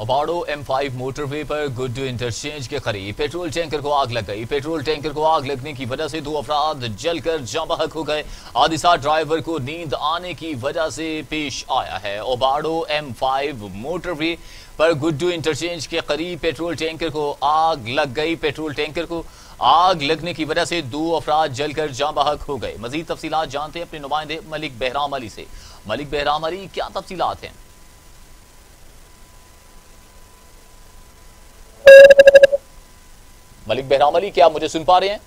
अबाड़ो M5 motorway पर Guddu interchange के करीब पेट्रोल टैंकर को आग लग गई। पेट्रोल टैंकर को आग लगने की वजह से 2 अफराद जलकर जाँ बहक हो गए। हादसा ड्राइवर को नींद आने की वजह से पेश आया है। अबाड़ो M5 मोटरवे पर गुड्डू इंटरचेंज के करीब पेट्रोल टैंकर को आग लग गई। पेट्रोल टैंकर को आग लगने की वजह से 2 अफराद जलकर जाँ बहक हो गए। मजीद तफसीलात जानते हैं अपने नुमाइंदे मलिक बहराम अली से। मलिक बहराम अली, क्या तफसीलात हैं? मलिक बहराम अली, क्या आप मुझे सुन पा रहे हैं?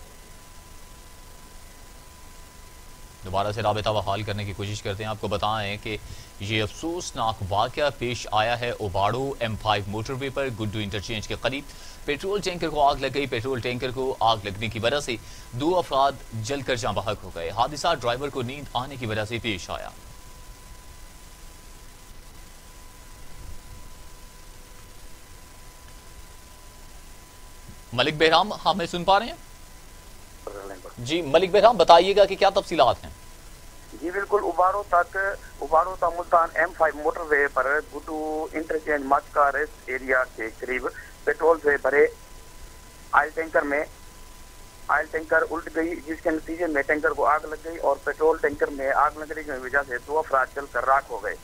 दोबारा से राबिता बहाल करने की कोशिश करते हैं। आपको बताएं कि ये अफसोसनाक वाकया पेश आया है अबाड़ो M5 मोटरवे पर गुड्डू इंटरचेंज के करीब पेट्रोल टैंकर को आग लग गई। पेट्रोल टैंकर को आग लगने की वजह से 2 अफराद जलकर जाँ बहक हो गए। हादसा ड्राइवर को नींद आने की वजह से पेश आया। मलिक बहराम, हमें सुन पा रहे हैं? जी मलिक बहराम, बताइएगा कि क्या तफसीलात हैं? जी बिल्कुल, उबाड़ो तक मुल्तान M5 मोटरवे पर गुड्डू इंटरचेंज मचका रेस्ट एरिया के करीब पेट्रोल से भरे आयल टैंकर उल्ट गई, जिसके नतीजे में टैंकर को आग लग गई और पेट्रोल टैंकर में आग लगने की वजह से 2 अफराद जलकर राख हो गए।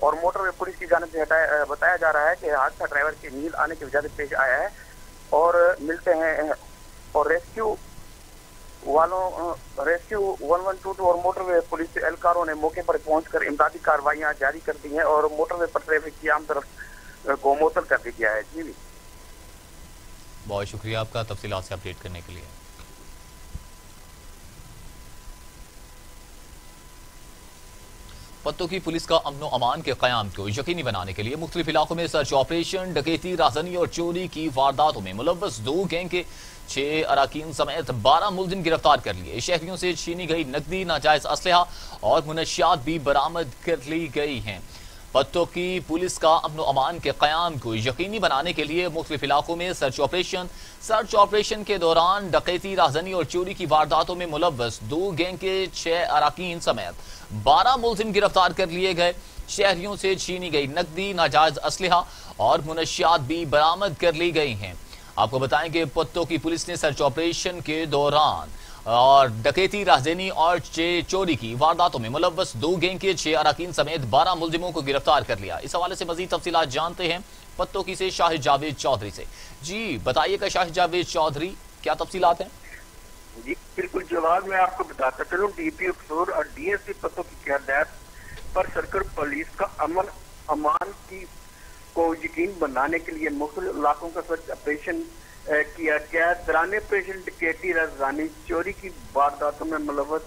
और मोटरवे पुलिस की जानिब से बताया जा रहा है कि हादसा ड्राइवर की नींद आने की वजह से पेश आया है। और मिलते हैं और रेस्क्यू 112 और मोटरवे पुलिस एहलकारों ने मौके पर पहुंचकर इमदादी कार्रवाइयां जारी कर दी हैं और मोटरवे पर ट्रैफिक की आम तरफ को मुअत्तल कर दी गया है। जी बहुत शुक्रिया आपका तफसीलात से अपडेट करने के लिए। पत्तों की पुलिस का अमन अमान के क़याम को यकीनी बनाने के लिए मुख्तलिफ इलाकों में सर्च ऑपरेशन, डकैती, राजनी और चोरी की वारदातों में मुलव्वस 2 गैंग के 6 अराकीन समेत 12 मुलजिम गिरफ्तार कर लिए। शहरियों से छीनी गई नकदी, नाजायज असलहा और मुनशियात भी बरामद कर ली गई हैं। पत्तों की पुलिस का अमन अमान के क़याम को यकीनी बनाने के लिए मुख्तलिफ इलाकों में सर्च ऑपरेशन के दौरान डकैती, राजनी और चोरी की वारदातों में मुलव्वस 2 गैंग के 6 अराकीन समेत 12 मुलजिम गिरफ्तार कर लिए गए। शहरियों से छीनी गई नकदी, नाजायज असलहा और मुनशियात भी बरामद कर ली गई हैं। आपको बताएं कि पत्तों की पुलिस ने सर्च ऑपरेशन के दौरान और डकैती, राजनी और चोरी की वारदातों में मुलव्वस 2 गैंग के 6 अराकीन समेत 12 मुलजिमों को गिरफ्तार कर लिया। इस हवाले से मजीद तफसीलात जानते हैं पत्तों की से शाहिद जावेद चौधरी से। जी बताइएगा शाहिद जावेद चौधरी, क्या तफसीलात हैं? जी बिल्कुल, जवाब मैं आपको बताता चलूं। DPO कसूर और DSP पत्तों की क़यादत पर सर्कल पुलिस का अमन अमान की को यकीन बनाने के लिए मुख्तलिफ इलाकों का सर्च ऑपरेशन किया गया। दौरान ऑपरेशन डकैती, राजनी, चोरी की वारदातों में मुलव्वस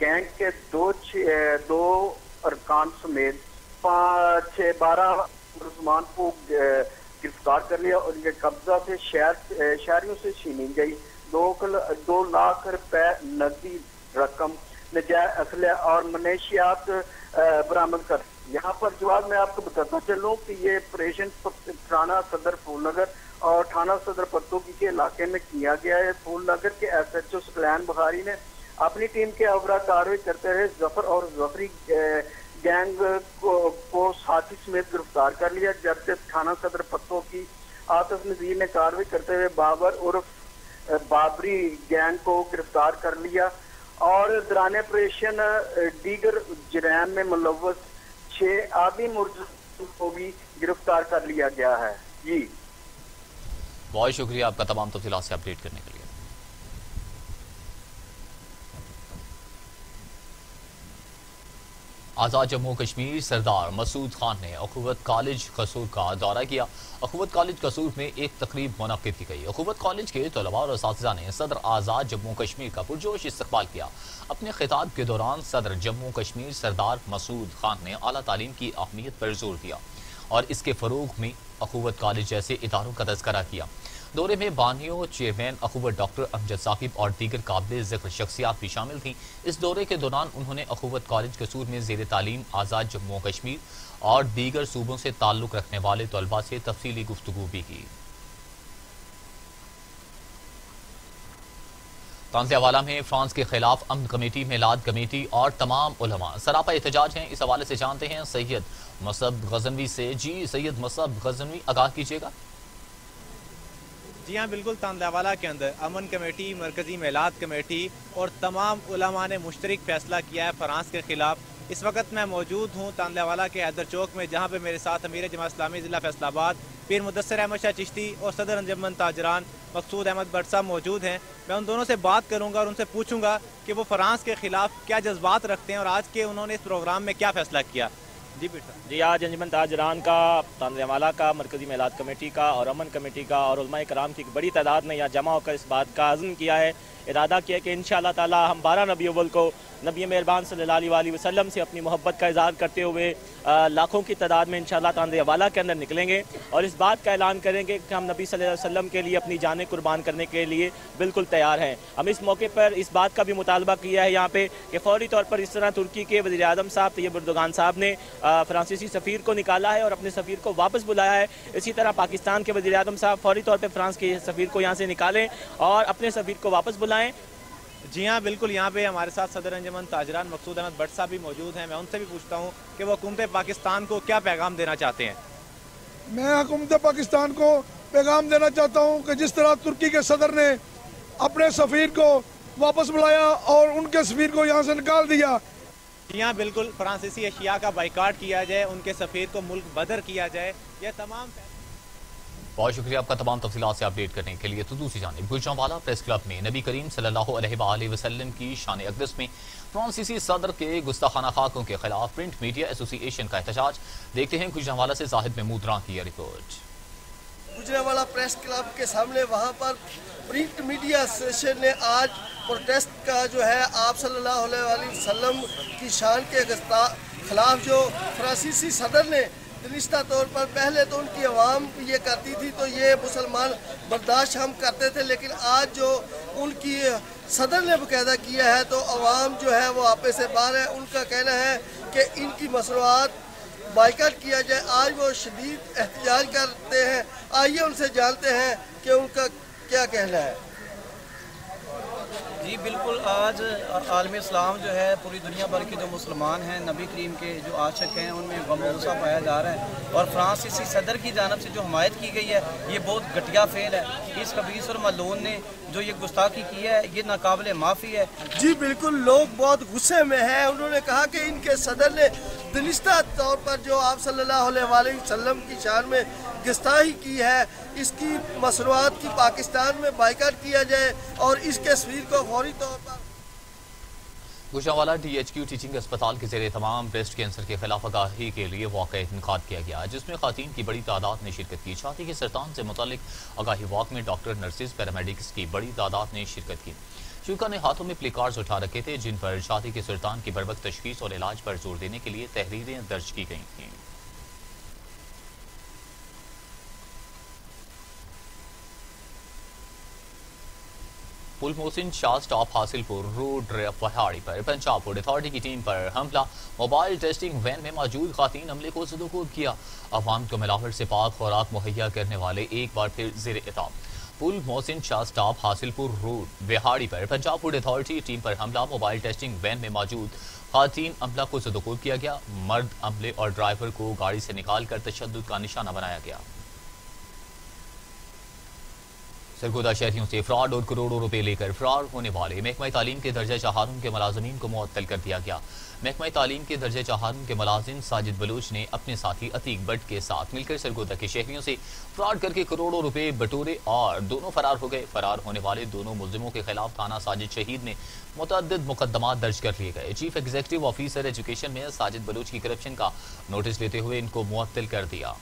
गैंग के 2 अरकान समेत 12 मुसलमान को गिरफ्तार कर लिया और इनके कब्जा से शहरियों से छीनी गई 2 लाख रुपए नकदी रकम, नजायज असलहा और मनशियात बरामद कर। यहाँ पर जवाब मैं आपको बताता चलूँ कि ये ऑपरेशन थाना सदर फूलनगर और थाना सदर पत्तों के इलाके में किया गया है। फूलनगर के SHO सुकलैन बुखारी ने अपनी टीम के अफरा कार्रवाई करते हुए जफर और जफरी गैंग को साथी समेत गिरफ्तार कर लिया, जबकि थाना सदर पत्तों की आतिफ नजीर ने कार्रवाई करते हुए बाबर उर्फ बाबरी गैंग को गिरफ्तार कर लिया। और दौरान ऑपरेशन दीगर जराइम में मुलव्वस 6 आदमी मुलजिम को भी गिरफ्तार कर लिया गया है। जी बहुत शुक्रिया आपका तमाम तफसीलात से अपडेट करने के लिए। आज़ाद जम्मू कश्मीर सरदार मसूद खान ने अखुवत कॉलेज कसूर का दौरा किया। अखुवत कॉलेज कसूर में एक तकरीब मुनक्किद की गई। अखुवत कॉलेज के तलबा और असातिज़ा ने सदर आज़ाद जम्मू कश्मीर का पुरजोश इस्तकबाल किया। अपने खिताब के दौरान सदर जम्मू कश्मीर सरदार मसूद खान ने आला तालीम की अहमियत पर जोर दिया और इसके फ़रोग़ में अखुवत कॉलेज जैसे इदारों का तज़किरा किया। दौरे में बानियों, चेयरमैन अखुवत डॉक्टर अमजद साकिब और दीगर काबिल ज़िक्र शख्सियात भी शामिल थीं। इस दौरे के दौरान उन्होंने अखुवत कॉलेज कसूर में ज़ेर तालीम आज़ाद जम्मू कश्मीर और दीगर सूबों से ताल्लुक़ रखने वाले तलबा से तफसीली गुफ्तगू भी की। طنز حوالہ میں فرانس کے خلاف امن کمیٹی، میلاد کمیٹی اور تمام علماء سراپا احتجاج ہیں۔ اس حوالے سے جانتے ہیں سید مصعب غزنوی سے۔ جی سید مصعب غزنوی، آگاہ کیجیے گا۔ جی ہاں بالکل، طنز حوالہ کے اندر امن کمیٹی، مرکزی میلاد کمیٹی اور تمام علماء نے مشترک فیصلہ کیا ہے فرانس کے خلاف۔ اس وقت میں موجود ہوں طنز حوالہ کے حیدر چوک میں، جہاں پہ میرے ساتھ امیر جماعت اسلامی ضلع فیصل آباد پیر مدثر احمد شاہ چشتی اور صدر انجمن تاجران مقصود احمد بٹ صاحب موجود ہیں۔ میں ان دونوں سے بات کروں گا اور ان سے پوچھوں گا کہ وہ فرانس کے خلاف کیا جذبات رکھتے ہیں اور آج کے انہوں نے اس پروگرام میں کیا فیصلہ کیا۔ جی بیٹا جی، آج انجمن تاجران کا، طنز حوالہ کا، مرکزی میلاد کمیٹی کا اور امن کمیٹی کا اور علماء کرام کی ایک بڑی تعداد نے یہاں جمع ہو کر اس بات کا عزم کیا ہے، ارادہ کیا کہ انشاءاللہ تعالی ہم 12 ربیع الاول کو نبی مہربان صلی اللہ علیہ وسلم سے اپنی محبت کا اظہار کرتے ہوئے لاکھوں کی تعداد میں انشاءاللہ طنز حوالہ کے اندر نکلیں گے اور اس بات کا اعلان کریں گے کہ ہم نبی صلی اللہ علیہ وسلم کے لیے اپنی جانیں قربان کرنے کے لیے بالکل تیار ہیں۔ ہم اس موقع پر اس بات کا بھی مطالبہ کیا ہے یہاں پہ کہ فوری طور پر اس طرح ترکی کے وزیر اعظم صاحب طیب اردوغان صاحب نے فرانسیسی سفیر کو نکالا ہے اور اپنے سفیر کو واپس بلایا ہے، اسی طرح پاکستان کے وزیر اعظم صاحب فوری طور پہ فرانس کے سفیر کو یہاں سے نکالیں اور اپنے سفیر کو واپس بلائیں۔ جی ہاں بالکل، یہاں پہ ہمارے ساتھ صدر انجمن تاجران مقصود احمد بٹ صاحب بھی موجود ہیں۔ میں ان سے بھی پوچھتا ہوں کہ وہ حکومت پاکستان کو کیا پیغام دینا چاہتے ہیں۔ میں حکومت پاکستان کو پیغام دینا چاہتا ہوں کہ جس طرح ترکی کے صدر نے اپنے سفیر کو واپس بلایا اور ان کے سفیر کو یہاں سے نکال دیا۔ جی ہاں بالکل، فرانسیسی اشیاء کا بائیکاٹ کیا جائے، ان کے سفیر کو ملک بدر کیا جائے، یہ تمام۔ بہت شکریہ آپ کا تمام تفصیلات سے اپڈیٹ کرنے کے لیے۔ تو دوسری جانب گوجرانوالہ پریس کلب میں نبی کریم صلی اللہ علیہ وآلہ وسلم کی شان اقدس میں فرانسیسی صدر کے گستاخانہ خاکوں کے خلاف پرنٹ میڈیا ایسوسی ایشن کا احتجاج۔ دیکھتے ہیں گوجرانوالہ سے زاہد محمود راں کی یہ رپورٹ۔ گوجرانوالہ پریس کلب کے سامنے وہاں پر پرنٹ میڈیا ایسوسیشن نے آج پروٹیسٹ کا جو ہے آپ صلی اللہ علیہ وآلہ وسلم کی شان کے خلاف جو فرانسیسی صدر نے دنستہ طور پر، پہلے تو ان کی عوام یہ کرتی تھی تو یہ مسلمان برداشت ہم کرتے تھے، لیکن آج جو ان کی صدر نے باقاعدہ کیا ہے تو عوام جو ہے وہ آپے سے باہر ہے۔ ان کا کہنا ہے کہ ان کی مصنوعات بائیکاٹ کیا جائے۔ آج وہ شدید احتجاج کرتے ہیں، آئیے ان سے جانتے ہیں کہ ان کا کیا کہنا ہے۔ جی بالکل، آج عالم اسلام جو ہے پوری دنیا بھر کے جو مسلمان ہیں، نبی کریم کے جو عاشق ہیں، ان میں غم و غصہ پایا جا رہا ہے اور فرانسیسی صدر کی جانب سے جو حمایت کی گئی ہے یہ بہت گھٹیا فعل ہے۔ اس خبیث اور ملعون نے جو یہ گستاخی کی ہے یہ ناقابل معافی ہے۔ جی بالکل، لوگ بہت غصے میں ہیں۔ انہوں نے کہا کہ ان کے صدر نے دنستہ طور پر جو آپ صلی اللہ علیہ وآلہ وسلم کی شان میں گستاخی کی ہے، اس کی مصنوعات کی پاکستان میں بائیکاٹ کیا جائے اور اس کے سفیر کو فوری طور پر۔ Gujranwala D H Q teaching اسپتال کے زیر اہتمام بریسٹ کینسر کے خلاف آگاہی کے لیے واقعہ انعقاد کیا گیا، جس میں خواتین کی بڑی تعداد نے شرکت کی۔ چھاتی کے سرطان سے متعلق آگاہی واک میں ڈاکٹر، نرسز، پیرامیڈکس کی بڑی تعداد نے شرکت کی۔ شوکا نے ہاتھوں میں پلے کارڈز اٹھا رکھے تھے جن پر چھاتی کے سرطان کی بروقت تشخیص اور علاج پر زور دینے کے لیے تحریریں درج کی گئی تھیں۔ پل محسن شاہ سٹاپ حاصل پور روڈ پہاڑی پر پنجاب فوڈ اتھارٹی کی ٹیم پر حملہ۔ موبائل ٹیسٹنگ وین میں موجود خواتین عملے کو زدوکوب کیا۔ عوام کو ملاوٹ سے پاک خوراک مہیا کرنے والے ایک بار پھر زیر الزام۔ پل محسن شاہ سٹاپ حاصل پور روڈ بہاڑی پر پنجاب فوڈ اتھارٹی ٹیم پر حملہ۔ موبائل ٹیسٹنگ وین میں موجود خواتین عملہ کو زدوکوب کیا گیا۔ مرد عملے اور ڈرائیور کو گاڑی سے نکال کر تشدد کا نشانہ بنایا گیا۔ سرگودا شہریوں سے فراڈ اور کروڑوں روپے لے کر فرار ہونے والے محکمہ تعلیم کے درجہ چہارم کے ملازمین کو معطل کر دیا گیا۔ محکمہ تعلیم کے درجہ چہارم کے ملازم ساجد بلوچ نے اپنے ساتھی عتیق بٹ کے ساتھ مل کر سرگودا کے شہریوں سے فراڈ کر کے کروڑوں روپے بٹورے اور دونوں فرار ہو گئے۔ فرار ہونے والے دونوں ملزموں کے خلاف تھانہ ساجد شہید میں متعدد مقدمات درج کر لیے گئے۔ چیف ایگزیکٹو آفیسر ایجوکیشن میں ساجد بلوچ کی کرپشن کا نوٹس لیتے ہوئے ان کو معطل کر دیا۔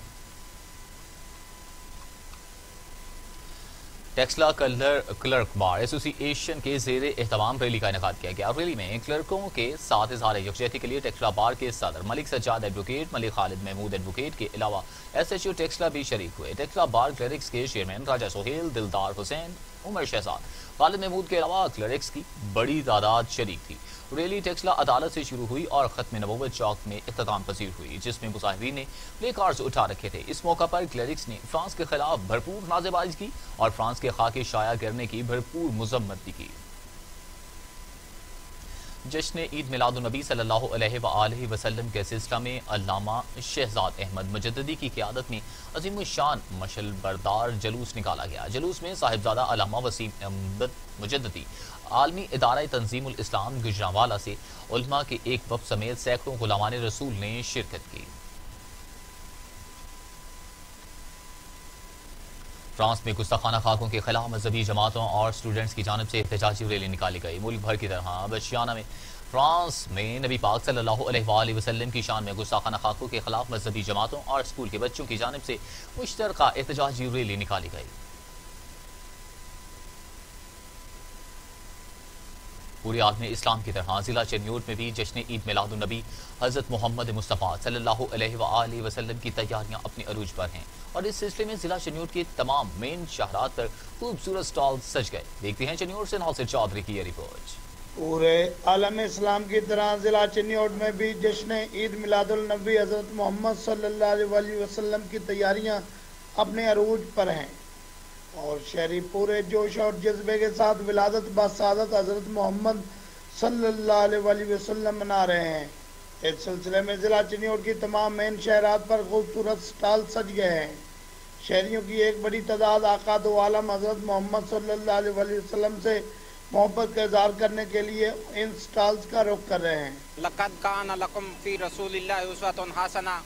ٹیکسلا کلرک بار ایسوسی ایشن کے زیر اہتمام ریلی کا انعقاد کیا گیا۔ ریلی میں کلرکوں کے ساتھ اظہار یکجہتی کے لیے ٹیکسلا بار کے صدر ملک سجاد ایڈوکیٹ، ملک خالد محمود ایڈوکیٹ کے علاوہ ایس ایچ او ٹیکسلا بھی شریک ہوئے۔ ٹیکسلا بار کلرکس کے چیئرمین راجہ سہیل، دلدار حسین، عمر شہزاد، خالد محمود کے علاوہ کلرکس کی بڑی تعداد شریک تھی۔ ریلی ٹیکسلا عدالت سے شروع ہوئی اور ختم نبوت چوک میں اختتام پذیر ہوئی، جس میں مظاہرین نے پلے کارڈز اٹھا رکھے تھے۔ اس موقع پر کلرکس نے فرانس کے خلاف بھرپور نعرے بازی کی اور فرانس کے خاکے شائع کرنے کی بھرپور مذمت بھی کی۔ جشن عید میلادالنبی صلی اللہ علیہ وآلہ وسلم کے سلسلہ میں علامہ شہزاد احمد مجددی کی قیادت میں عظیم الشان مشعل بردار جلوس نکالا گیا۔ جلوس میں صاحبزادہ علامہ وسیم احمد مجددی عالمی ادارہ تنظیم الاسلام گجرانوالہ سے علماء کے ایک وفد سمیت سینکڑوں غلامان رسول نے شرکت کی۔ فرانس میں گستاخانہ خاکوں کے خلاف مذہبی جماعتوں اور اسٹوڈنٹس کی جانب سے احتجاجی ریلی نکالی گئی۔ ملک بھر کی طرح بچیانہ میں فرانس میں نبی پاک صلی اللہ علیہ وآلہ وسلم کی شان میں گستاخانہ خاکوں کے خلاف مذہبی جماعتوں اور اسکول کے بچوں کی جانب سے مشترکہ احتجاجی ریلی نکالی گئی۔ پورے عالم اسلام کی طرح ضلع چنیوٹ میں بھی جشن عید میلاد النبی حضرت محمد مصطفیٰ صلی اللہ علیہ وآلہ وسلم کی تیاریاں اپنے عروج پر ہیں، اور اس سلسلے میں ضلع چنیوٹ کے تمام مین شہرات پر خوبصورت سٹال سج گئے۔ دیکھتے ہیں چنیوٹ سے ناصر چودھری کی یہ رپورٹ۔ پورے عالم اسلام کی طرح ضلع چنیوٹ میں بھی جشن عید میلاد النبی حضرت محمد صلی اللہ علیہ وسلم کی تیاریاں اپنے عروج پر ہیں، اور شہری پورے جوش اور جذبے کے ساتھ ولادت بسعادت حضرت محمد صلی اللہ علیہ وسلم منا رہے ہیں۔ اس سلسلے میں ضلع چنیوٹ کی تمام مین شہرات پر خوبصورت سٹال سج گئے ہیں۔ شہریوں کی ایک بڑی تعداد آقا دو عالم حضرت محمد صلی اللہ علیہ وسلم سے محبت کا اظہار کرنے کے لیے ان سٹالز کا رخ کر رہے ہیں۔ لقد کان لکم فی رسول اللہ اسوۃ حسنہ۔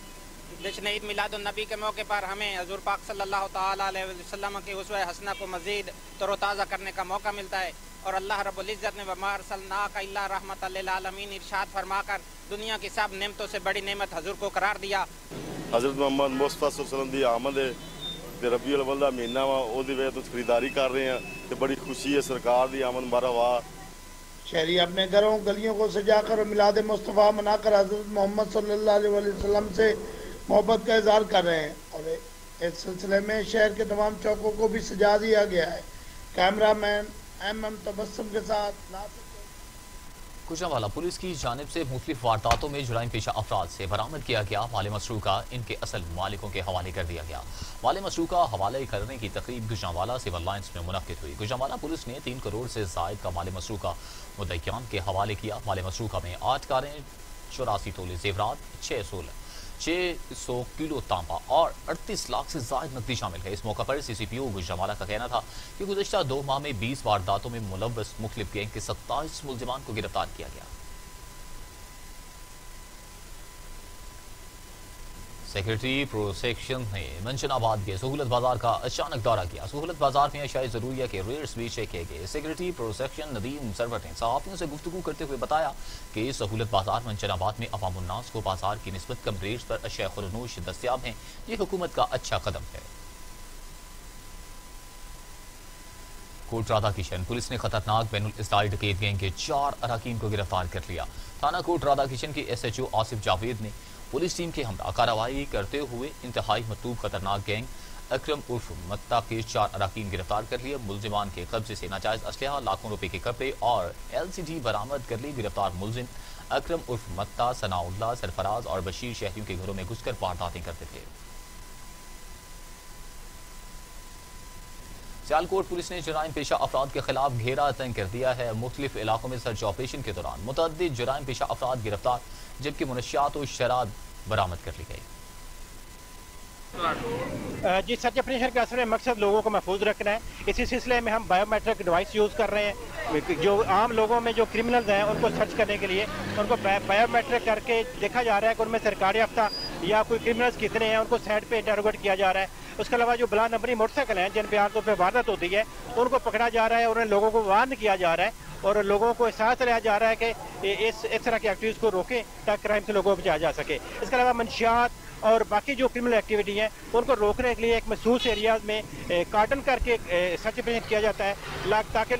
جشن عید میلاد النبی کے موقع پر ہمیں حضور پاک صلی اللہ تعالیٰ علیہ وسلم کی اسوہ حسنہ کو مزید تر و تازہ کرنے کا موقع ملتا ہے، اور اللہ رب العزت نے وما ارسلناک الا رحمۃ للعالمین ارشاد فرما کر دنیا کی سب نعمتوں سے بڑی نعمت حضور کو قرار دیا۔ حضرت محمد مصطفیٰ صلی اللہ علیہ وسلم دی آمد ہے تے ربیع الاول دا مہینہ وا، او دی وجہ تو خریداری کر رہے ہیں تے بڑی خوشی ہے، سرکار دی آمد مبارک۔ شہری اپنے گھروں گلیوں کو سجا کر میلاد مصطفیٰ منا کر حضرت محمد صلی اللہ علیہ وسلم سے محبت کا اظہار کر رہے ہیں، اور اس سلسلے میں شہر کے تمام چوکوں کو بھی سجا دیا گیا ہے۔ کیمرہ مین ایم تبسم کے ساتھ ناصر۔ گجرانوالہ پولیس کی جانب سے مختلف وارداتوں میں جرائم پیشہ افراد سے برآمد کیا گیا مال مسروقہ ان کے اصل مالکوں کے حوالے کر دیا گیا۔ مال مسروقہ حوالے کرنے کی تقریب گجرانوالہ سول لائنز میں منعقد ہوئی۔ گجرانوالہ پولیس نے 3 کروڑ سے زائد کا مال مسروقہ مدعیان کے حوالے کیا۔ مال مسروقہ میں 8 کاریں، 84 تولے زیورات، 600 کلو تانبا اور 38 لاکھ سے زائد نقدی شامل ہے۔ اس موقع پر سی سی پی او گجرانوالہ کا کہنا تھا کہ گزشتہ 2 ماہ میں 20 وارداتوں میں ملوث مختلف گینگ کے 27 ملزمان کو گرفتار کیا گیا۔ سیکرٹری پروسیکشن نے منشن آباد کے سہولت بازار کا اچانک دورہ کیا۔ سہولت بازار میں اشیاء ضروریہ کے ریٹس بھی چیک کیے گئے۔ سیکرٹری پروسیکشن ندیم سرور نے صحافیوں سے گفتگو کرتے ہوئے بتایا کہ سہولت بازار منشن آباد میں عوام الناس کو بازار کی نسبت کم ریٹس پر اشیاء خورنوش دستیاب ہیں۔ یہ حکومت کا اچھا قدم ہے۔ کوٹ رادھا کشن پولیس نے خطرناک بین الاضلاعی ڈکیت گینگ کے 4 اراکین کو گرفتار کر لیا۔ تھانہ کوٹ رادھا کشن کے S H O Asif Javed نے پولیس ٹیم کے ہمراہ کارروائی کرتے ہوئے انتہائی مطلوب خطرناک گینگ اکرم عرف متا کے 4 اراکین گرفتار کر لیے۔ ملزمان کے قبضے سے ناجائز اسلحہ، لاکھوں روپے کے کپڑے اور LCD برآمد کر لی۔ گرفتار ملزم اکرم عرف متا، ثناء اللہ، سرفراز اور بشیر شہریوں کے گھروں میں گھس کر وارداتیں کرتے تھے۔ سیالکوٹ پولیس نے جرائم پیشہ افراد کے خلاف گھیرا تنگ کر دیا ہے۔ مختلف علاقوں میں سرچ آپریشن کے دوران متعدد جرائم پیشہ افراد گرفتار، جبکہ منشیات و شراب برآمد کر لی گئی۔ جی، سرچ آپریشن کا اصل مقصد لوگوں کو محفوظ رکھنا ہے۔ اسی سلسلے میں ہم بایو میٹرک ڈیوائس یوز کر رہے ہیں۔ جو عام لوگوں میں جو کرمنلز ہیں ان کو سرچ کرنے کے لیے ان کو بایو میٹرک کر کے دیکھا جا رہا ہے کہ ان میں سرکاری یافتہ یا کوئی کرمنلز کتنے ہیں، ان کو سائڈ پہ انٹروگیٹ کیا جا رہا ہے۔ اس کے علاوہ جو بلا نمبری موٹر سائیکل ہیں جن پہ عام طور پہ واردات ہوتی ہے ان کو پکڑا جا رہا ہے، اور لوگوں کو وارن کیا جا رہا ہے اور لوگوں کو احساس دلایا جا رہا ہے کہ اس طرح کی ایکٹیویٹیز کو روکیں تاکہ کرائم سے لوگوں کو بچایا جا سکے۔ اس کے علاوہ منشیات اور باقی جو کرمنل ایکٹیویٹی ہیں ان کو روکنے کے لیے ایک مخصوص ایریاز میں کارڈن کر کے سرچ آپریشن کیا جاتا ہے تاکہ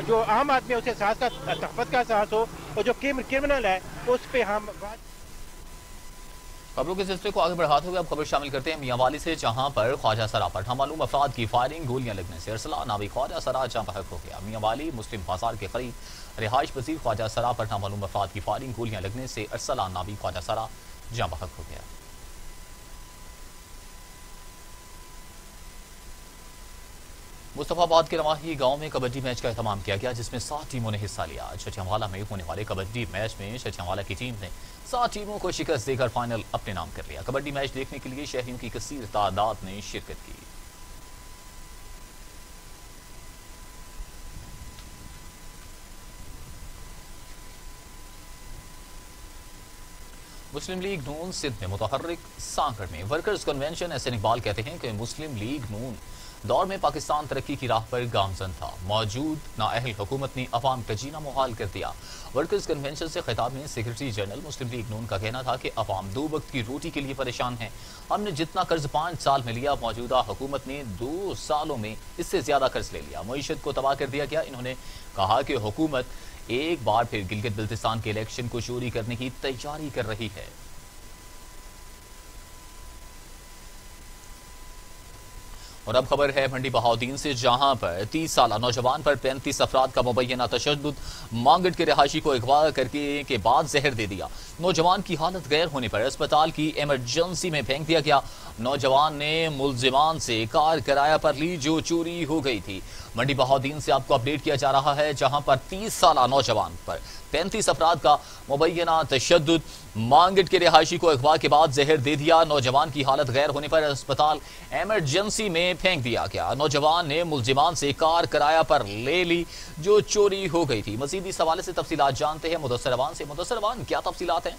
جو عام آدمی ہے اسے احساس کا تحفظ کا احساس ہو، اور جو کرمنل ہے اس پہ ہم خبروں کے سلسلے کو آگے بڑھاتے ہوئے اب خبر شامل کرتے ہیں میاں والی سے، جہاں پر خواجہ سرا پر نامعلوم افراد کی فائرنگ، گولیاں لگنے سے ارسلہ نامی خواجہ سرا جاں بحق ہو گیا۔ میاں والی مسلم بازار کے قریب رہائش پذیر خواجہ سرا پر نامعلوم افراد کی فائرنگ، گولیاں لگنے سے ارسلہ نامی خواجہ سرا جاں بحق ہو گیا۔ मुस्तफाबाद के रवाही गांव में कबड्डी मैच का एहतमाम किया गया, जिसमें 7 टीमों ने हिस्सा लिया। छठियावाला में होने वाले कबड्डी मैच में छठियावाला की टीम ने 7 टीमों को शिकस्त देकर फाइनल अपने नाम कर लिया। कबड्डी मैच देखने के लिए शहरियों की कसीर तादाद ने शिरकत की। मुस्लिम लीग नून सिंध में मुतहर्रिक सांकड़ में वर्कर्स कन्वेंशन। एहसन इकबाल कहते हैं कि मुस्लिम लीग नून दौर में पाकिस्तान तरक्की की राह पर गामजन था। मौजूद नाअहल हुकूमत ने अवाम का जीना मुहाल कर दिया। वर्कर्स कन्वेंशन से खिताब में सेक्रेटरी जनरल मुस्लिम लीग नून का कहना था कि अवाम 2 वक्त की रोटी के लिए परेशान है। हमने जितना कर्ज 5 साल में लिया, मौजूदा हुकूमत ने 2 सालों में इससे ज्यादा कर्ज ले लिया। मईशत को तबाह कर दिया गया। इन्होंने कहा कि हुकूमत एक बार फिर गिलगित बिल्तिस्तान के इलेक्शन को चोरी करने की तैयारी कर रही है। और अब खबर है मंडी बहाउद्दीन से, जहां पर 30 साल नौजवान पर 35 अफराद का मुबैना तशद्दुद। मांगट के रिहायशी को अगवा करके के बाद जहर दे दिया। नौजवान की हालत गैर होने पर अस्पताल की इमरजेंसी में फेंक दिया गया। नौजवान ने मुलजिमान से कार किराया पर ली जो चोरी हो गई थी। मंडी बहाउद्दीन से आपको अपडेट किया जा रहा है, जहां पर 30 साल नौजवान पर 35 अफराद का मुबैना तशद्दुद। मांगट के रिहायशी को अगवा के बाद जहर दे दिया। नौजवान की हालत गैर होने पर अस्पताल इमरजेंसी में फेंक दिया गया। नौजवान ने मुलजिमान से कार किराया पर ले ली जो चोरी हो गई थी। मजीद इस हवाले से तफसीलात जानते हैं मुदस्सिर अवान से। मुदस्सिर अवान, क्या तफसीलात हैं?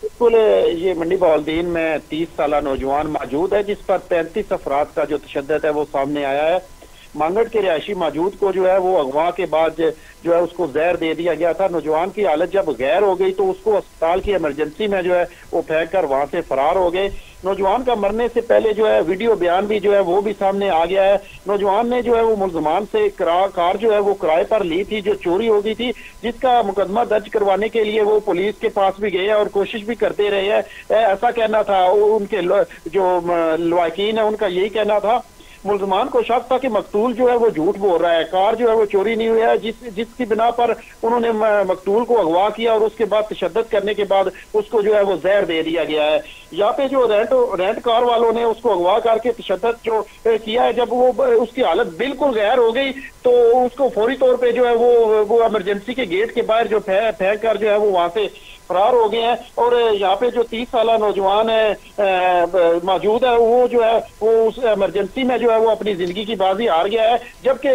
बिल्कुल, ये मंडी बहाउद्दीन में 30 साल नौजवान मौजूद है, जिस पर 35 अफराद का जो तशद्दुद है वो सामने आया है। मांगट के रिहायशी मौजूद को जो है वो अगवा के बाद जो है उसको जहर दे दिया गया था। नौजवान की हालत जब गैर हो गई तो उसको अस्पताल की इमरजेंसी में जो है वो फेंक कर वहां से फरार हो गए। नौजवान का मरने से पहले जो है वीडियो बयान भी जो है वो भी सामने आ गया है। नौजवान ने जो है वो मुलजमान से कार जो है वो किराए पर ली थी जो चोरी हो गई थी, जिसका मुकदमा दर्ज करवाने के लिए वो पुलिस के पास भी गए हैं और कोशिश भी करते रहे हैं। ऐसा कहना था उनके जो लवाकिन है, उनका यही कहना था। मुलजमान को शक था कि मकतूल जो है वो झूठ बोल रहा है, कार जो है वो चोरी नहीं हुई है, जिसकी बिना पर उन्होंने मकतूल को अगवा किया और उसके बाद तशद्दुद करने के बाद उसको जो है वो जहर दे दिया गया है। यहाँ पे जो रेंट कार वालों ने उसको अगवा करके तशद्दुद जो किया है, जब वो उसकी हालत बिल्कुल गैर हो गई तो उसको फौरी तौर पे जो है वो इमरजेंसी के गेट के बाहर जो फेंक कर जो है वो वहां से फरार हो गए हैं। और यहाँ पे जो 30 साल नौजवान है मौजूद है, वो जो है वो उस इमरजेंसी में जो है वो अपनी जिंदगी की बाजी हार गया है। जबकि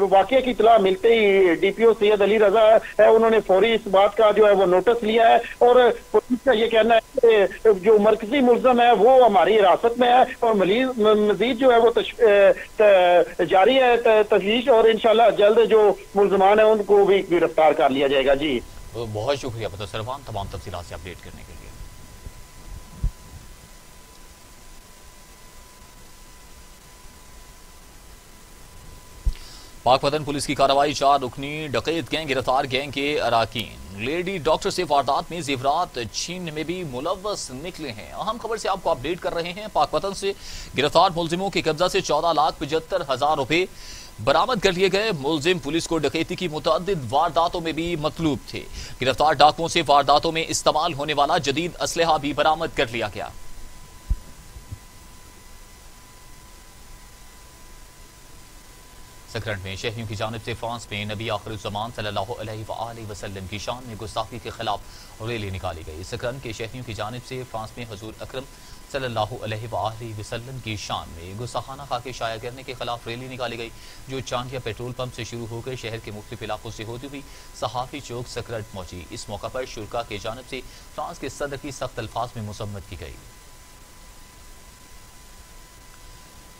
वाकये की इतला मिलते ही डीपीओ सैयद अली रजा है, उन्होंने फौरी इस बात का जो है वो नोटिस लिया है और पुलिस का ये कहना है कि जो मरकजी मुलजम है वो हमारी हिरासत में है और मजीद जो है वो जारी है तफ्तीश और इंशाल्लाह जल्द जो मुलजमान है उनको भी गिरफ्तार कर लिया जाएगा। जी बहुत शुक्रिया मुदस्सिर अवान तमाम तफसीलात से अपडेट करने के लिए। पाकपतन पुलिस की कार्रवाई, 4 रुकनी डकैत गैंग गिरफ्तार। गैंग के अराकीन लेडी डॉक्टर से वारदात में जेवरात छीनने में भी मुलव्वस निकले हैं। अहम खबर से आपको अपडेट कर रहे हैं। पाकपतन से गिरफ्तार मुलजिमों के कब्जा से 14,75,000 रुपए बरामद कर लिए गए। मुलजिम पुलिस को डकैती की मुतअद्दिद वारदातों में भी मतलूब थे। गिरफ्तार डाकुओं से वारदातों में इस्तेमाल होने वाला जदीद असलहा भी बरामद कर लिया गया। सकरन में शहरियों की जानिब से फ्रांस में नबी आखिरुज़्ज़मान सल्लल्लाहु अलैहि वसल्लम की शान में गुस्ताखी के खिलाफ रैली निकाली गई। सकरन के शहरियों की जानिब से फ्रांस में हुजूर अकरम सल्लल्लाहु अलैहि वसल्लम की शान में गुस्ताखाना खाके शाया करने के खिलाफ रैली निकाली गई, जो चांदिया पेट्रोल पंप से शुरू होकर शहर के मुख्तलिफ इलाकों से होती हुई सहाफी चौक सकरट पहुंची। इस मौका पर शुरका की जानिब से फ्रांस के सदर की सख्त अल्फाज में मुसम्मत की गई।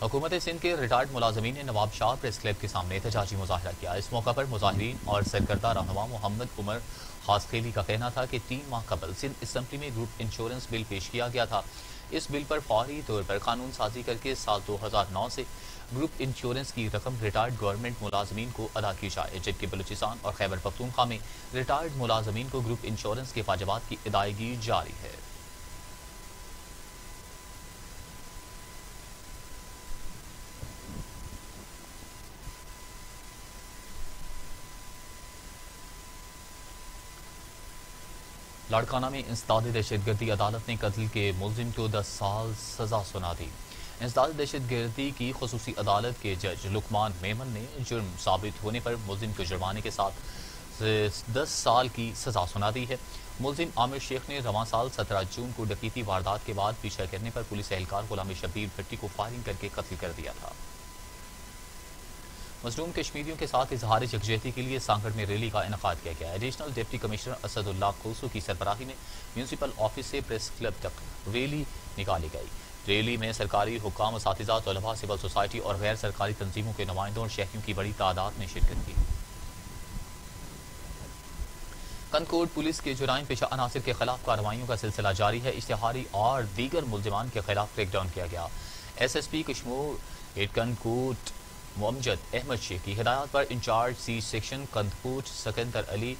हुकूमत सिंध के रिटायर्ड मुलाजमीन ने नवाब शाह प्रेस क्लब के सामने एहतजाजी मुजाहरा किया। इस मौका पर मुजाहिरीन और सरकर्दा रहनुमा मोहम्मद उमर खासखेली का कहना था कि 3 माह कबल सिंध असम्बली में ग्रुप इंश्योरेंस बिल पेश किया गया था। इस बिल पर फौरी तौर पर कानून साजी करके साल 2009 से ग्रुप इंश्योरेंस की रकम रिटायर्ड गवर्नमेंट मुलाजमीन को अदा की जाए, जबकि बलूचिस्तान और खैबर पख्तूनख्वा में रिटायर्ड मुलाजमीन को ग्रुप इंश्योरेंस के वाजिबात की अदायगी जारी है। लाड़काना में इंसदाद दहशतगर्दी अदालत ने कत्ल के मुलजिम को 10 साल सजा सुना दी। इंसदाद दहशत गर्दी की खुसूसी अदालत के जज लुकमान मेमन ने जुर्म साबित होने पर मुलजिम को जुर्माने के साथ 10 साल की सजा सुना दी है। मुलजिम आमिर शेख ने रवां साल 17 जून को डकैती वारदात के बाद पीछा करने पर पुलिस एहलकार गुलाम शबीर भट्टी को फायरिंग करके कत्ल कर दिया था। मजलूम कश्मीरियों के साथ इजहार यकजहती के लिए सांगड़ में रैली का इनेकाद किया गया। Additional deputy commissioner Asadullah Khosu की सरबराही में म्यूनसिपल ऑफिस से प्रेस क्लब तक रैली निकाली गई। रैली में सरकारी हुक्काम, असातिज़ा, तलबा, सिविल सोसाइटी और गैर सरकारी तंजीमों के नुमाइंदों और शहरियों की बड़ी तादाद ने शिरकत की। कनकोट पुलिस के जुराइम पेशा अनासिर के खिलाफ कार्रवाइयों का सिलसिला जारी है। इश्तिहारी और दीगर मुलजिमान के खिलाफ क्रैकडाउन किया गया। SSP कश्मीर कनकोट मोहम्मद अहमद शेख की हिदायत पर in charge C section Kandhkot Sikandar Ali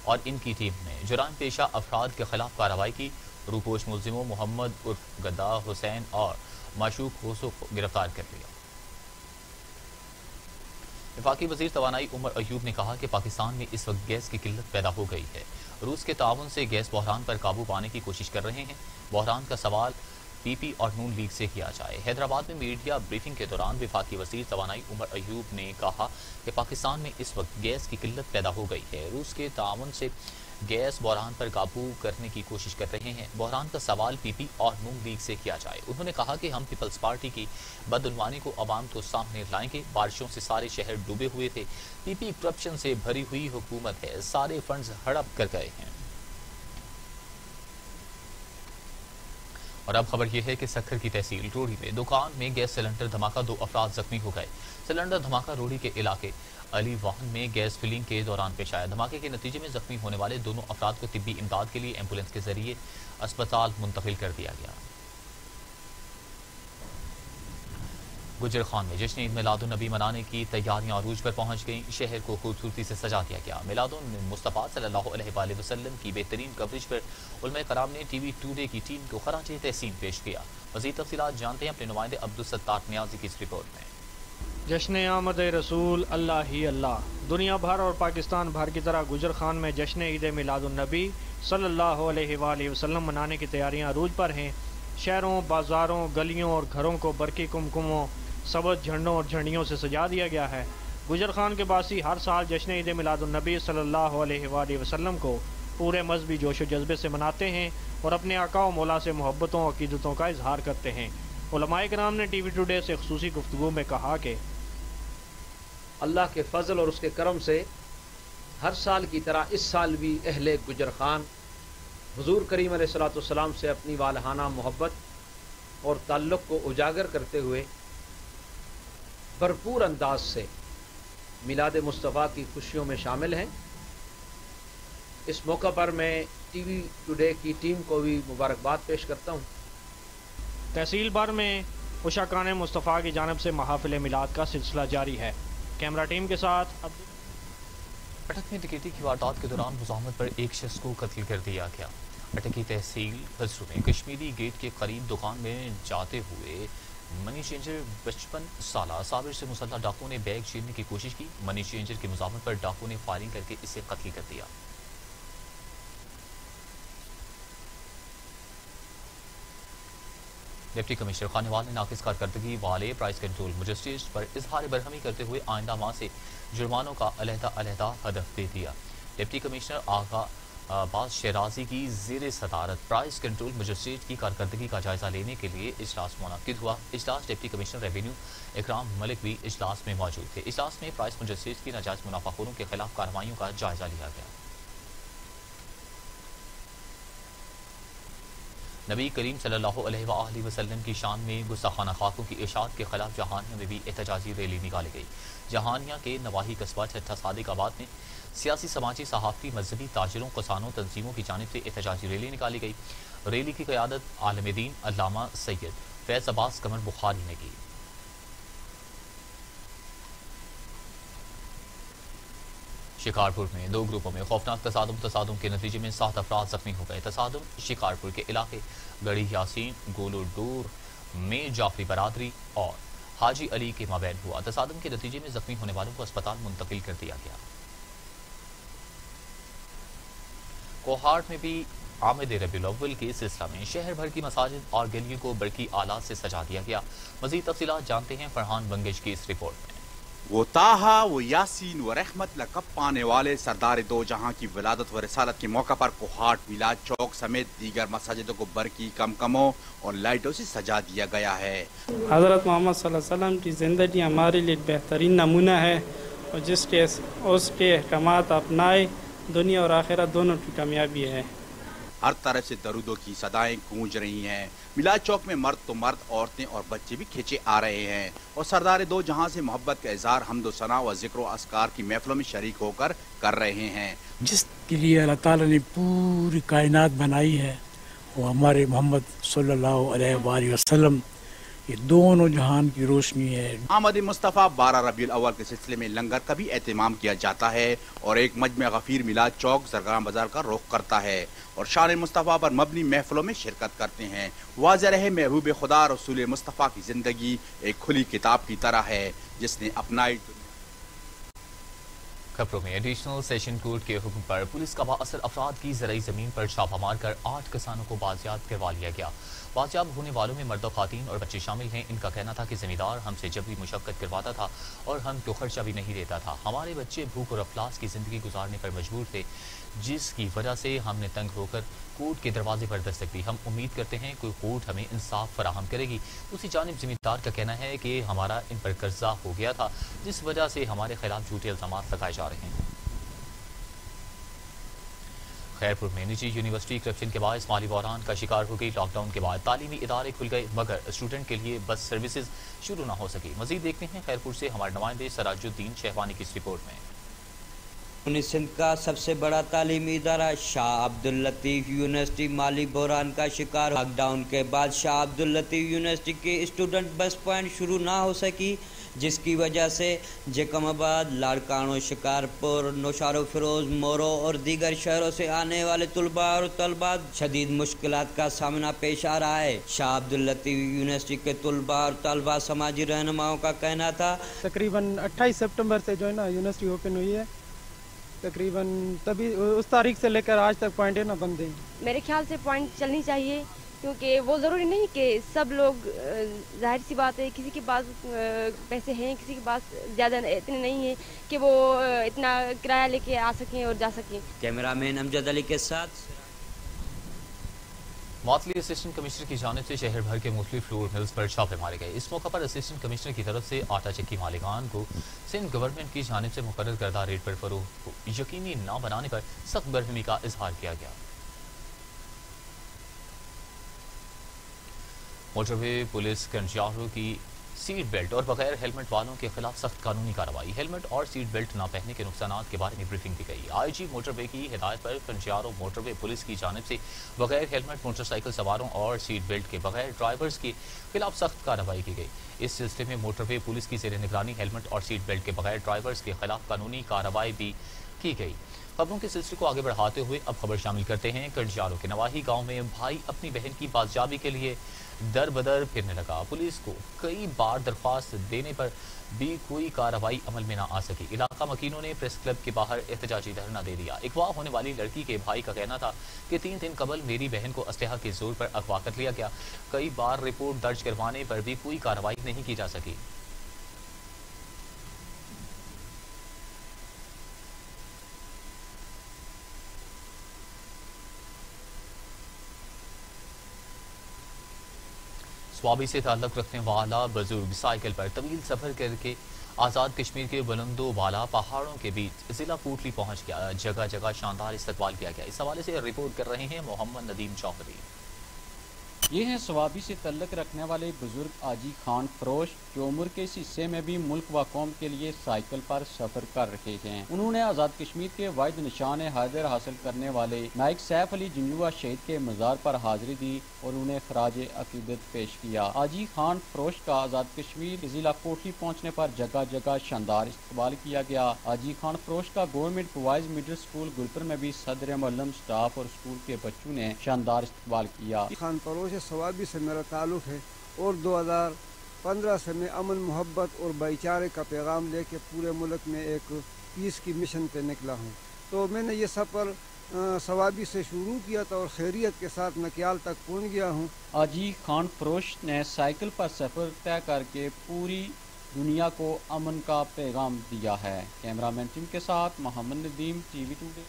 और इनकी टीम ने जुराइम पेशा अफराद के खिलाफ कार्रवाई की। रूपोश मुलजिमों मोहम्मद उर्फ गद्दा हुसैन और माशूक होसो को गिरफ्तार कर लिया। वफाकी वजीर तवानाई उमर अयूब ने कहा कि पाकिस्तान में इस वक्त गैस की किल्लत पैदा हो गई है। रूस के ताउन से गैस बहरान पर काबू पाने की कोशिश कर रहे हैं। बहरान का सवाल PP और नून लीग से किया जाए। हैदराबाद में मीडिया ब्रीफिंग के दौरान वफाकी वजीर तवानाई उमर अयूब ने कहा कि पाकिस्तान में इस वक्त गैस की किल्लत पैदा हो गई है। रूस के ताउन से गैस बहरान पर काबू करने की कोशिश कर रहे हैं। बहरान का सवाल PP और नून लीग से किया जाए। उन्होंने कहा कि हम पीपल्स पार्टी की बदउनवानी को अवाम को सामने लाएंगे। बारिशों से सारे शहर डूबे हुए थे। PP करप्शन से भरी हुई हुकूमत है। सारे फंड्स हड़प कर गए हैं। और अब खबर यह है कि सक्खर की तहसील रोड़ी में दुकान में गैस सिलेंडर धमाका, 2 अफराद जख्मी हो गए। सिलेंडर धमाका रोड़ी के इलाके अली वाहन में गैस फिलिंग के दौरान पेश आया। धमाके के नतीजे में जख्मी होने वाले दोनों अफराद को तिब्बी इमदाद के लिए एम्बुलेंस के जरिए अस्पताल मुंतकिल कर दिया गया। गुजरखान में जश्न ईद मिलादुन नबी मनाने की तैयारियां अरूज पर पहुंच गईं। शहर को खूबसूरती से सजा दिया गया। मिलादुन मुस्तफ़ा सल्लल्लाहु अलैहि वसल्लम की बेहतरीन कवरेज पर उलमा कराम ने TV टुडे की टीम को खराज तहसीन पेश किया। मज़ीद तफ़सीलात जानते हैं अपने नुमाइंदे अब्दुल सत्तार नियाज़ी की इस रिपोर्ट में। जश्न आमद रसूल अल्लाह ही अल्लाह। दुनिया भर और पाकिस्तान भर की तरह गुजरखान में जश्न ईद मिलादुन नबी सल्लल्लाहु अलैहि वसल्लम मनाने की तैयारियां अरूज पर हैं। शहरों, बाज़ारों, गलियों और घरों को बरकी कुमकुमों, सबज झंडों और झंडियों से सजा दिया गया है। गुजरखान के बासी हर साल जश्न ईद मिलादुन नबी सल्लल्लाहु अलैहि वसल्लम को पूरे मजहबी जोश व जज्बे से मनाते हैं और अपने आका व मौला से मोहब्बतों और अकीदतों का इजहार करते हैं। उलमाए किराम ने TV टुडे से खुसूसी गुफ्तगू में कहा कि अल्लाह के फजल और उसके करम से हर साल की तरह इस साल भी अहले गुजरखान हुजूर करीम अलैहिस्सलाम से अपनी वालहाना मोहब्बत और ताल्लुक़ को उजागर करते हुए भरपूर अंदाज से मिलाद मुस्तफ़ा की खुशियों में शामिल हैं। इस मौका पर मैं TV टुडे की टीम को भी मुबारकबाद पेश करता हूँ। तहसील भर में उशाकान मुस्तफ़ा की जानिब से महाफिल मिलाद का सिलसिला जारी है। कैमरा टीम के साथ अटक में डकैती की वारदात के दौरान मुज़ाहमत पर एक शख्स को कत्ल कर दिया गया। अटकी तहसील खसरू में कश्मीरी गेट के करीब दुकान में जाते हुए मनी चेंजर 55 साला साबिर से मुसल्लह डाकू ने बैग छीनने की कोशिश की। मनी चेंजर की मुज़ाहमत पर डाकू ने फायरिंग करके इसे कत्ल कर दिया। डिप्टी कमिश्नर खानेवाल ने नाकिस कारकर्दगी वाले प्राइस कंट्रोल मजिस्ट्रेट पर इजहार बरहमी करते हुए आइंदा माह से जुर्मानों का अलहदा हदफ दे दिया। डिप्टी कमिश्नर आगा अब्बास शराजी की ज़ेर सदारत प्राइस कंट्रोल मजिस्ट्रेट की कारकर्दगी का जायजा लेने के लिए इजलास मुनक्किद हुआ। इजलास डिप्टी कमिश्नर रेवेन्यू इकराम मलिक भी इजलास में मौजूद थे। इजलास में प्राइस मजिस्ट्रेट की नाजायज मुनाफाखोरों के खिलाफ कार्रवाइयों का जायजा लिया गया। नबी करीम सल्लल्लाहु अलैहि वसल्लम की शान में गुस्ताखाना खाकों की इशाअत के खिलाफ जहानिया में भी एहतजाजी रैली निकाली गई। जहानिया के नवाही कस्बा छठा सादिकाबाद में सियासी, समाजी, सहाफ़ती, मजहबी, ताजिरों, किसानों, तंजीमों की जानिब से एहतजाजी रैली निकाली गई। रैली की क़यादत आलम दीन अल्लामा सैयद फैज़ अब्बास कमर बुखारी ने की। शिकारपुर में 2 ग्रुपों में खौफनाक तसादुम के नतीजे में 7 अफराद जख्मी हो गए। तसादुम शिकारपुर के इलाके गढ़ी यासीन गोलोडोर में जाफरी बरादरी और हाजी अली के माबैन हुआ। तसादुम के नतीजे में जख्मी होने वालों को अस्पताल मुंतकिल कर दिया गया। कोहाट में भी आमद रबीउल अव्वल के सिलसिला में शहर भर की मसाजिद और गलियों को बरकी आलात से सजा दिया गया। मज़ीद तफसीलात जानते हैं फरहान बंगश की इस रिपोर्ट में। वो ताहा वो यासीन व रहमत लक़ब पाने वाले सरदार दो जहां की विलादत व रिसालत के मौका पर कोहाट, मिलाद चौक समेत दीगर मसाजिदों को बरकी कमकमों और लाइटों से सजा दिया गया है। हज़रत मोहम्मद सल्लल्लाहु अलैहि वसल्लम की ज़िंदगी हमारे लिए बेहतरीन नमूना है और जिसके उसके अहकामात अपनाए दुनिया और आखिरत दोनों की कामयाबी है। हर तरफ से दरूदों की सदाएं गूंज रही हैं। मिलाद चौक में मर्द तो मर्द, औरतें और बच्चे भी खींचे आ रहे हैं और सरदार दो जहां से मोहब्बत का इजहार हम्दो सना व जिक्र अस्कार की महफिलों में शरीक होकर कर रहे हैं। जिसके लिए अल्लाह ताला ने पूरी कायनात बनाई है वो हमारे मोहम्मद सल्लल्लाहु अलैहि वसल्लम, ये दोनों जहान की रोशनी है। आमद मुस्तफ़ा 12 रबीउल अव्वल के सिलसिले में लंगर का भी एहतमाम किया जाता है और एक मजमे गफीर मिलाद चौक सरगराम बाजार का रुख करता है और शान मुस्तफ़ा पर मबनी महफिलों में शिरकत करते हैं। वाज़ेह रहे महबूब खुदा रसूल मुस्तफ़ा की जिंदगी एक खुली किताब की तरह है जिसने अपनाई। खबरों में एडिशनल सेशन कोर्ट के हुक्म पर पुलिस का बाअसर अफराद की ज़राई ज़मीन पर छापा मारकर 8 किसानों को बाजियाब करवा लिया गया। बाजियाब होने वालों में मर्द, खातीन और बच्चे शामिल हैं। इनका कहना था कि ज़मींदार हमसे जब भी मुशक्कत करवाता था और हम तो खर्चा भी नहीं देता था। हमारे बच्चे भूख और अफलास की ज़िंदगी गुजारने पर मजबूर थे, जिसकी वजह से हमने तंग होकर कोर्ट के दरवाजे पर दस्तक दी। हम उम्मीद करते हैं कि कोर्ट हमें इंसाफ फराहम करेगी। दूसरी जानिब ज़मींदार का कहना है कि हमारा इन पर कर्जा हो गया था, जिस वजह से हमारे खिलाफ झूठे इल्ज़ाम लगाए जा रहे हैं। खैरपुर में निजी यूनिवर्सिटी करप्शन के बाद माली बहरान का शिकार हो गई। लॉकडाउन के बाद तालीमी इदारे खुल गए मगर स्टूडेंट के लिए बस सर्विसेज शुरू ना हो सकी। मजीद देखते हैं खैरपुर से हमारे नुमाइंदे सराजुद्दीन शहवानी की इस रिपोर्ट में। सिंध का सबसे बड़ा तालीमी इदारा शाह अब्दुल लतीफ़ यूनिवर्सिटी माली बहरान का शिकार। लॉकडाउन के बाद शाह अब्दुल लतीफ़ यूनिवर्सिटी के स्टूडेंट बस पॉइंट शुरू ना हो सकी, जिसकी वजह से जकमाबाद, लाड़कानो, शिकारपुर, नौशारो फिरोज, मोरो और दीगर शहरों से आने वाले तुलबा और तलबात शदीद मुश्किलात का सामना पेश आ रहा है। शाह अब्दुल लतीफ़ यूनिवर्सिटी के तुलबा और तलबा समाजी रहनुमाओं का कहना था तकरीबन 28 सितंबर से जो है ना यूनिवर्सिटी ओपन हुई है, तकरीबन तभी उस तारीख से लेकर आज तक पॉइंट है ना बंद हैं। मेरे ख्याल से पॉइंट चलनी चाहिए क्योंकि वो ज़रूरी नहीं कि सब लोग, जाहिर सी बात है किसी के पास पैसे हैं, किसी के पास ज़्यादा इतने नहीं है कि वो इतना किराया लेके आ सकें और जा सकें। कैमरामैन अमजद अली के साथ मौतली असिस्टेंट कमिश्नर की जानिब से शहर भर के मुख्तलिफ फ्लोर मिल्स पर छापे मारे गए। इस मौका पर असिस्टेंट कमिश्नर की तरफ से आटा चक्की मालिकान को सिंध गवर्नमेंट की जानिब से मुकर्रर करदा रेट पर फरोख्त को यकीनी न बनाने पर सख्त बरहमी का इजहार किया गया। मोटरवे पुलिस कर्मचारियों की सीट बेल्ट और बगैर हेलमेट वालों के खिलाफ सख्त कानूनी कार्रवाई। हेलमेट और सीट बेल्ट न पहनने के नुकसानात के बारे में ब्रीफिंग दी गई। आईजी मोटरवे की हिदायत पर कर्मचारियों मोटरवे पुलिस की जानिब से बगैर हेलमेट मोटरसाइकिल सवारों और सीट बेल्ट के बगैर ड्राइवर्स के खिलाफ सख्त कार्रवाई की गई। इस सिलसिले में मोटरवे पुलिस की जेर निगरानी हेलमेट और सीट बेल्ट के बगैर ड्राइवर्स के खिलाफ कानूनी कार्रवाई भी की गई। खबरों के सिलसिले को आगे बढ़ाते हुए अब खबर शामिल करते हैं। कर्जारों के नवाही गांव में भाई अपनी बहन की बाजियाबी के लिए दर बदर फिरने लगा। पुलिस को कई बार दरख्वास्त देने पर भी कोई कार्रवाई अमल में न आ सकी। इलाका मकीनों ने प्रेस क्लब के बाहर एहतजाजी धरना दे दिया। अगवा होने वाली लड़की के भाई का कहना था कि 3 दिन कबल मेरी बहन को असलहा के जोर पर अगवा कर लिया गया। कई बार रिपोर्ट दर्ज करवाने पर भी कोई कार्रवाई नहीं की जा सकी। स्वाबी से ताल्लुक रखने वाला बुजुर्ग साइकिल पर तवील सफर करके आज़ाद कश्मीर के बुलंदो वाला पहाड़ों के बीच जिला कोटली पहुंच गया। जगह जगह शानदार इस्तकबाल किया गया। इस हवाले से रिपोर्ट कर रहे हैं मोहम्मद नदीम चौधरी। ये हैं स्वाबी से तल्लक रखने वाले बुजुर्ग आजी खान फरोश, जो उम्र के इस हिस्से में भी मुल्क व कौम के लिए साइकिल पर सफर कर रहे हैं। उन्होंने आज़ाद कश्मीर के वाहिद निशान हैदर हासिल करने वाले नाइक सैफ अली जिन्नुआ शहीद के मज़ार पर हाजिरी दी और उन्हें खराज अकीदत पेश किया। आजी खान फरोश का आज़ाद कश्मीर के जिला कोटली पहुँचने पर जगह जगह शानदार इस्तकबाल किया गया। आजी खान फरोश का government boys middle school Gulpur में भी सदर मुअल्लम, स्टाफ और स्कूल के बच्चों ने शानदार इस्तकबाल किया। खान फरोश स्वाबी से मेरा ताल्लुक़ है और 2015 से मैं अमन मोहब्बत और भाईचारे का पैगाम लेके पूरे मुल्क में एक पीस की मिशन पे निकला हूँ। तो मैंने ये सफ़र सवाबी से शुरू किया था और खैरियत के साथ नकियाल तक पहुँच गया हूँ। आजी खान फरोश ने साइकिल पर सफ़र तय करके पूरी दुनिया को अमन का पैगाम दिया है। कैमरामैन टीम के साथ मोहम्मद नदीम, टीवी टुडे।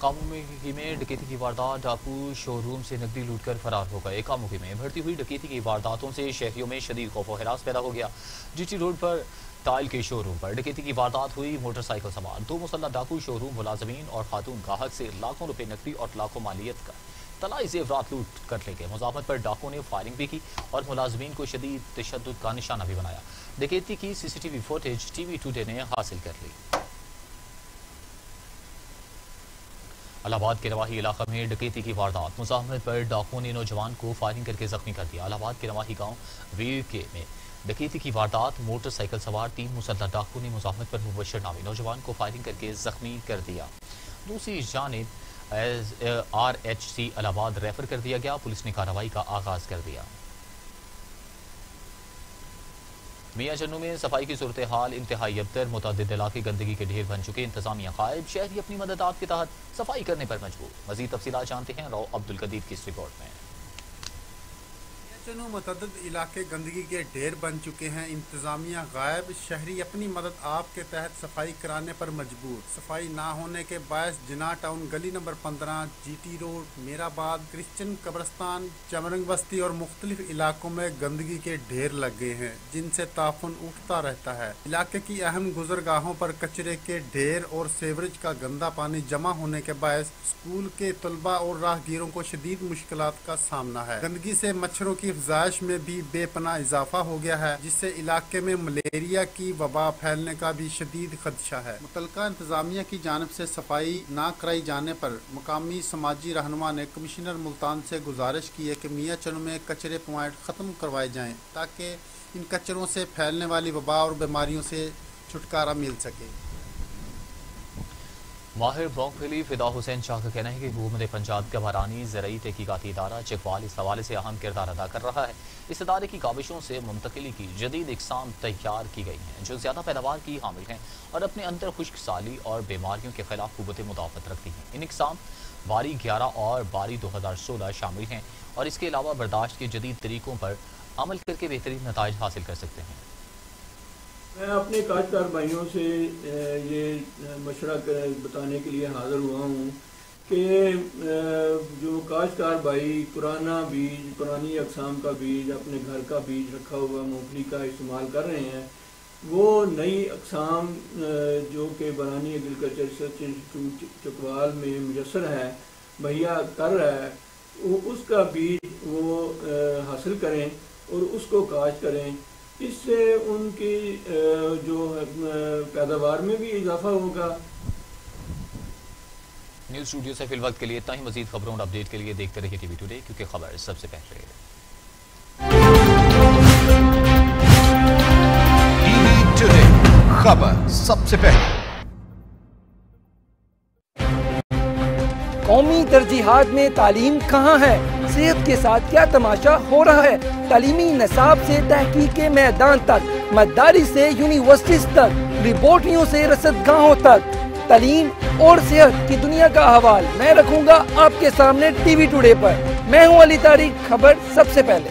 कामुकी में डकैती की वारदात, डाकू शोरूम से नकदी लूटकर फरार हो गए। कामुकी में बढ़ती हुई डकैती की वारदातों से शहरियों में शदीद खौफ और हिरास पैदा हो गया। जीटी रोड पर टाइल के शोरूम पर डकैती की वारदात हुई। मोटरसाइकिल सवार 2 मुसल्लह डाकू शोरूम मुलाजमीन और खातून गाहक से लाखों रुपए नकदी और लाखों मालियत का तलाई जेवरात लूट कर ले गए। मुजाफत पर डाकू ने फायरिंग भी की और मुलाजमीन को शदीद तशद्दुद का निशाना भी बनाया। डकैती की सीसीटीवी फुटेज टीवी टुडे ने हासिल कर ली। इलाहाबाद के नवाही इलाका में डकैती की वारदात, मुजाहमत पर डाकुओं ने नौजवान को फायरिंग करके जख्मी कर दिया। इलाहाबाद के नवाही गांव वीर के में डकैती की वारदात, मोटरसाइकिल सवार 3 मुसल्लह डाकू ने मुजाहमत पर मुबशर नामी नौजवान को फायरिंग करके जख्मी कर दिया। दूसरी जानिब RHC इलाहाबाद रेफर कर दिया गया। पुलिस ने कार्रवाई का आगाज कर दिया। मियां चन्नू में सफाई की सूरत हाल इंतहाई अबतर, मुतअद्दिद इलाके गंदगी के ढेर बन चुके। इंतजामिया गायब, शहरी अपनी मददात के तहत सफाई करने पर मजबूर। मजीद तफसीलात जानते हैं राव अब्दुल कदीर की इस रिपोर्ट में। चन्नू मुतअद्दिद इलाके गंदगी के ढेर बन चुके हैं, इंतजामिया गायब, शहरी अपनी मदद आप के तहत सफाई कराने पर मजबूर। सफाई ना होने के बायस जिना टाउन गली नंबर 15, GT रोड, मेराबाद, क्रिश्चियन कब्रस्तान, चमरंग बस्ती और मुख्तलिफ इलाकों में गंदगी के ढेर लग गए हैं, जिनसे ताफुन उठता रहता है। इलाके की अहम गुजरगाहों पर कचरे के ढेर और सेवरेज का गंदा पानी जमा होने के बायस स्कूल के तलबा और राहगीरों को शदीद मुश्किलात का सामना है। गंदगी से मच्छरों की अफजाइश में भी बेपनाह इजाफा हो गया है, जिससे इलाके में मलेरिया की वबा फैलने का भी शदीद खदशा है। मुतलका इंतजामिया की जानिब से सफाई ना कराई जाने पर मुकामी समाजी रहनुमा ने कमिश्नर मुल्तान से गुजारिश की है कि मियां चन्नू में कचरे पॉइंट ख़त्म करवाए जाएं, ताकि इन कचरों से फैलने वाली वबा और बीमारियों से छुटकारा मिल सके। माहिर ब्रोंकफिली फिदा हुसैन शाह का कहना है कि हुकूमत पंजाब का बहरानी ज़राई तहकीकाती इदारा चकवाल इस हवाले से अहम किरदार अदा कर रहा है। इस इदारे की काविशों से मुंतकिली की जदीद इकसाम तैयार की गई हैं, जो ज़्यादा पैदावार की हामिल हैं और अपने अंदर खुश्क साली और बीमारियों के खिलाफ कुव्वत मुदाफ़त रखती हैं। इन इकसाम बारी 11 और बारी 2016 शामिल हैं और इसके अलावा बर्दाश्त के जदीद तरीक़ों पर अमल करके बेहतरीन नताइज हासिल कर सकते हैं। मैं अपने काश्तकार भाइयों से ये मशवरा बताने के लिए हाज़िर हुआ हूँ कि जो काश्तकार भाई पुरानी अक़साम का बीज, अपने घर का बीज रखा हुआ मूंगफली का इस्तेमाल कर रहे हैं, वो नई अक़साम जो कि बरानी एग्रीकल्चर रिसर्च इंस्टीट्यूट चकवाल में मुयस्सर है, मुहैया कर रहा है, उसका बीज वो हासिल करें और उसको काश्त करें। इससे उनकी जो पैदावार में भी इजाफा होगा। न्यूज़ स्टूडियो से फिल वक्त के लिए इतना ही। मजीद खबरों और अपडेट के लिए देखते रहिए टीवी टुडे, क्योंकि खबर सबसे पहले। टीवी टुडे, खबर सबसे पहले। कौमी तरजीहात में तालीम कहाँ है? सेहत के साथ क्या तमाशा हो रहा है? तालीमी निसाब से तहकीक के मैदान तक, मदारिस से यूनिवर्सिटीज तक, रिपोर्टियों से रसदगाहों तक, तालीम और सेहत की दुनिया का हवाल मैं रखूंगा आपके सामने टीवी टुडे पर। मैं हूं अली तारिक, खबर सबसे पहले।